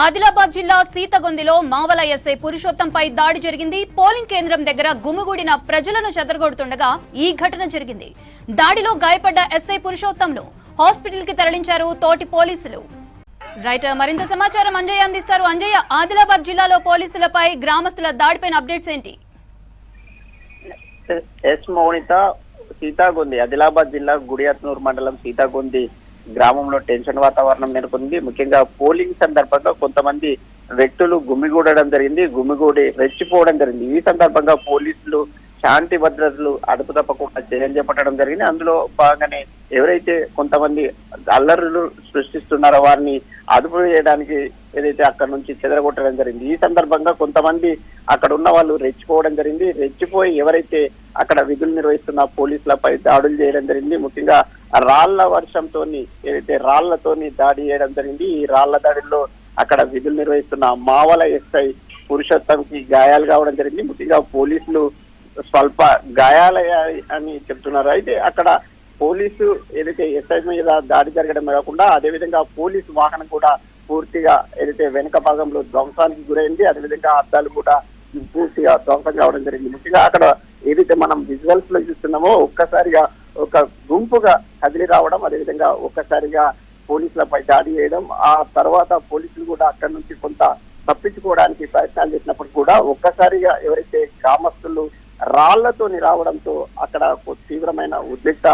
ఆదిలాబాద్ జిల్లా సీతగొందిలో మావల ఎస్ఐ పురుషోత్తంపై దాడి జరిగింది. పోలింగ్ కేంద్రం దగ్గర గుమిగూడిన ప్రజలను చెదరగొడుతుండగా ఈ ఘటన జరిగింది. దాడిలో గాయపడ్డ ఎస్ఐ పురుషోత్తంను హాస్పిటల్ కి తరలించారు తోటి పోలీసులు. రైట్, మరింత సమాచారం అంజయ్య అందిస్తారు. అంజయ్య, ఆదిలాబాద్ జిల్లాలో పోలీసులపై గ్రామస్తుల దాడిపైన అప్డేట్స్ ఏంటి? ఎస్ మౌనిత, సీతాగొంది ఆదిలాబాద్ జిల్లా గుడియాత్నూరు మండలం సీతాగొంది గ్రామంలో టెన్షన్ వాతావరణం నెలకొంది. ముఖ్యంగా పోలింగ్ సందర్భంగా కొంతమంది వ్యక్తులు గుమిగూడడం జరిగింది, గుమిగూడి రెచ్చిపోవడం జరిగింది. ఈ సందర్భంగా పోలీసులు శాంతి భద్రతలు అదుపు తప్పకుండా చర్యలు చేపట్టడం జరిగింది. అందులో భాగంగానే ఎవరైతే కొంతమంది అల్లర్లు సృష్టిస్తున్నారో వారిని అదుపు చేయడానికి ఏదైతే అక్కడ నుంచి చెదరగొట్టడం జరిగింది. ఈ సందర్భంగా కొంతమంది అక్కడ ఉన్న వాళ్ళు రెచ్చిపోవడం జరిగింది. రెచ్చిపోయి ఎవరైతే అక్కడ విధులు నిర్వహిస్తున్న పోలీసులపై దాడులు చేయడం జరిగింది. ముఖ్యంగా రాళ్ల వర్షంతో ఏదైతే రాళ్లతోని దాడి చేయడం జరిగింది. ఈ రాళ్ల దాడిలో అక్కడ విధులు నిర్వహిస్తున్న మావల ఎస్ఐ పురుషోత్తంకి గాయాలు కావడం జరిగింది. ముఖ్యంగా పోలీసులు స్వల్ప గాయాలయ్యాయి అని చెప్తున్నారు. అయితే అక్కడ పోలీసు ఏదైతే ఎస్ఐ మీద దాడి జరగడం కాకుండా అదేవిధంగా పోలీసు వాహనం కూడా పూర్తిగా ఏదైతే వెనుక భాగంలో ధ్వంసానికి గురైంది. అదేవిధంగా అద్దాలు కూడా పూర్తిగా ధ్వంసం కావడం జరిగింది. ముఖ్యంగా అక్కడ ఏదైతే మనం విజువల్స్ లో చూస్తున్నామో ఒక్కసారిగా ఒక గుంపుగా కదిలి రావడం, అదేవిధంగా ఒక్కసారిగా పోలీసులపై దాడి చేయడం, ఆ తర్వాత పోలీసులు కూడా అక్కడి నుంచి కొంత తప్పించుకోవడానికి ప్రయత్నాలు చేసినప్పుడు కూడా ఒక్కసారిగా ఎవరైతే గ్రామస్తులు రాళ్లతో రావడంతో అక్కడ తీవ్రమైన ఉద్రిక్త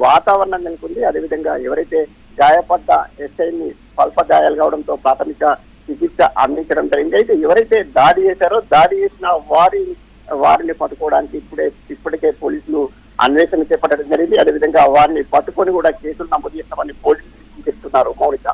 వాతావరణం నెలకొంది. అదేవిధంగా ఎవరైతే గాయపడ్డ ఎస్ఐని స్వల్ప గాయాలు కావడంతో ప్రాథమిక చికిత్స అందించడం జరిగింది. అయితే ఎవరైతే దాడి చేశారో దాడి చేసిన వారిని పట్టుకోవడానికి ఇప్పటికే పోలీసులు అన్వేషణ చేపట్టడం జరిగింది. అదేవిధంగా వారిని పట్టుకొని కూడా కేసులు నమోదు చేస్తామని పోలీసులు చెప్తున్నారు. మౌలిక